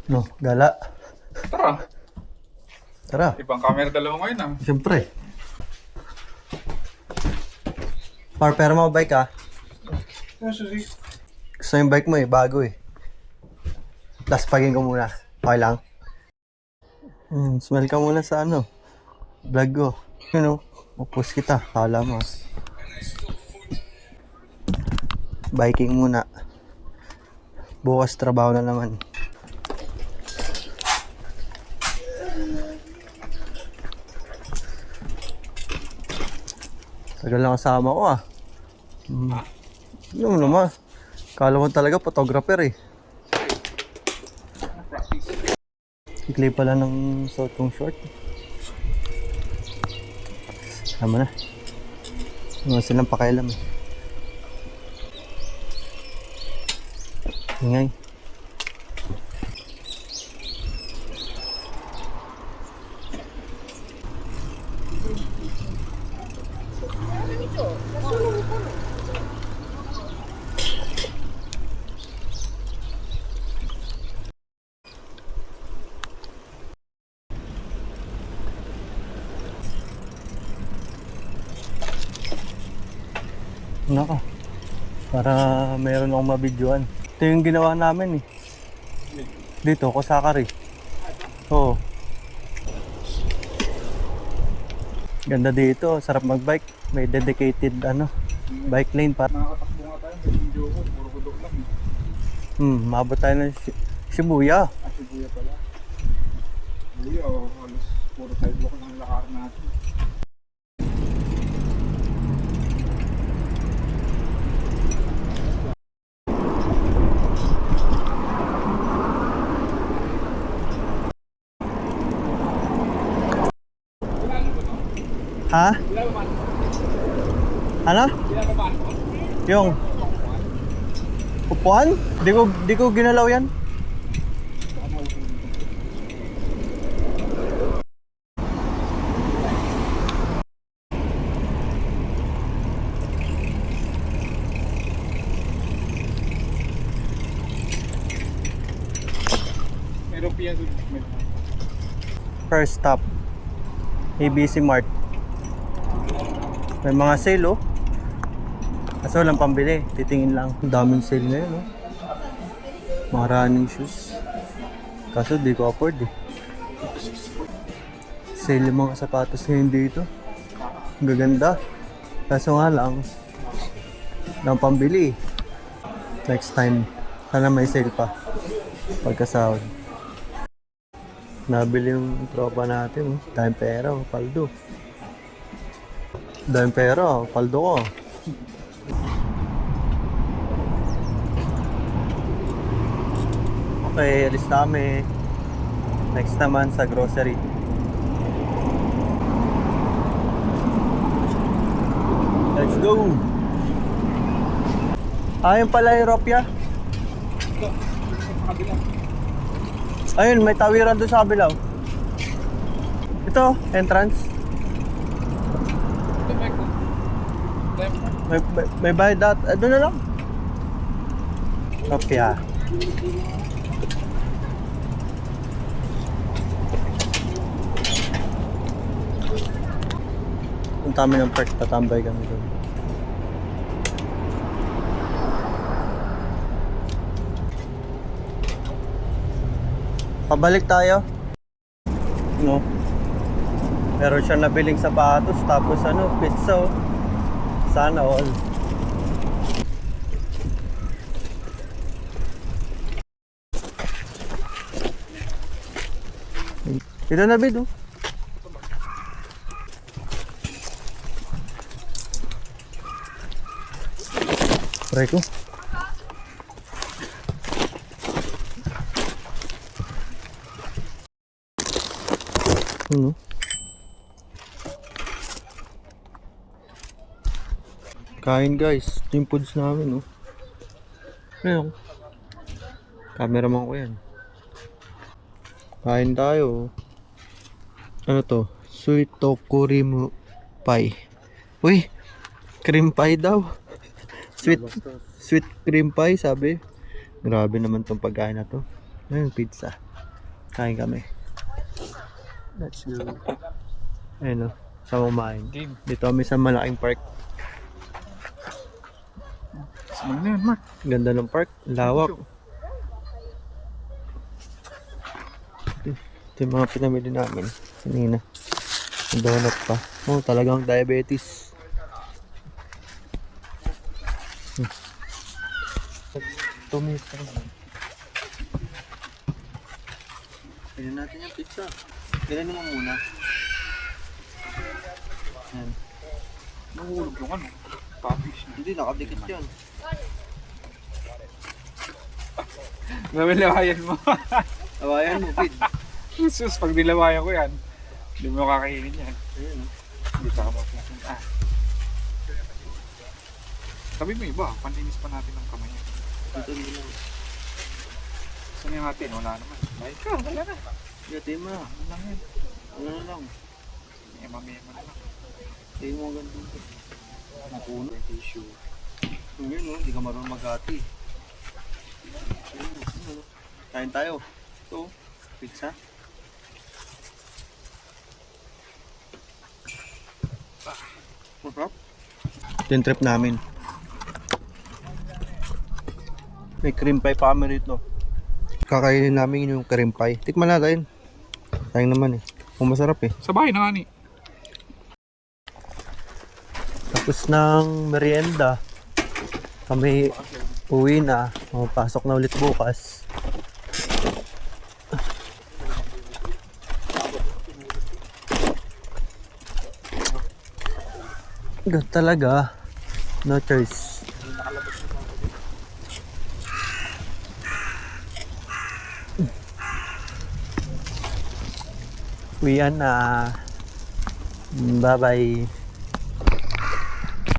No, gala. Tara. Tara. Ibang camera dalawa ngayon ah. Siyempre. Pero mo bike ah. Susi. Gusto yung bike mo eh, bago eh. Last pagin ko muna. Okay lang. Smell ka muna sa ano. Vlog ko. You know, upos kita. Kala mo. Biking muna. Bukas trabaho na naman. Tagal lang kasama ko ah. Ano naman. Kala ko talaga photographer eh. Ikli pala ng suot kong short. Tama na. Wala silang pakialam eh. Ingay. Naka. Para meron akong mabidyoan. Ito yung ginawa namin eh. Dito, Kusakari. Oo. Ganda dito, sarap magbike. May dedicated ano, bike lane para. Nakakatakbo nga tayo. May video ko. Puro kudok lang eh. Maabot tayo ng Shibuya. Ah, Shibuya pala. Shibuya oh. Halos puro sidewalk ng lakar natin. Ha? Ano? Yung upuan? Di ko ginalaw yan. European sushi. First stop, ABC Mart. May mga sale oh. Kaso walang pambili, titingin lang. Ang daming sale ngayon oh. Mga running shoes. Kaso di ko afford eh. Sale yung mga sapatos ngayon dito. Ang gaganda. Kaso nga lang, walang pambili. Next time, sana may sale pa. Pagkasahod. Nabili yung tropa natin oh. Dahil pera oh, paldo. Dahil pera, paldo ko. Okay, alis na kami. Next naman sa grocery. Let's go! Ayun pala yung Ropia. Ayun, may tawiran doon sa kabilaw. Ito, entrance. May bayad dat. Doon na lang. Ropia. Punta kami ng park, tatambay kami doon. Pabalik tayo. No. Meron siya nabiling sapatos, tapos ano, pizza oh. Sana all. Ito na bid oh. Try ko. Ano? Kain guys. Ito yung foods namin oh. Ayun. Cameraman ko yan. Kain tayo. Ano to? Sweet tokurimu pie. Uy! Cream pie daw. Sweet cream pie sabi. Grabe naman tong pagkain na to. Ayun, pizza. Kain kami. Let's go. Ayun o, sa kumain. Game. Dito kami sa malaking park. Saan na yan, Mark? Ganda ng park, lawak. Ito yung mga pinamili namin kanina. Donut pa. Oh, talagang diabetes. Tumis. Pili natin yung pizza. Pili naman muna. Yan. Nahulog yung ano. Papish. Hindi, nakadikit yan. Namilawayan mo. Awayan mo, Pid. Sus, pag nilawayan ko yan, hindi mo kakainin yan. Ayan, oh. Hindi ka mapupunta. Sabi mo iba, panlinis pa natin ang kamay niya. Ito nila. Saan yung atin? Wala naman. Bayad ka, wala na. Gati mo. Ano lang yan? Ano na lang. Mema na lang. Hindi mo ang ganda. Napuno yung tissue. Ngayon, no? Hindi ka marunong mag-ati. Kain tayo. Ito, pizza. Masarap. Ito yung trip namin. May cream pie pa kami rito. Kakainin namin yung cream pie. Tikman natin. Sayang naman eh. Kung masarap eh. Sa bahay na nga ni. Tapos ng merienda, kami uwi na. Pasok na ulit bukas. God talaga. No choice. Uwian na. Bye bye.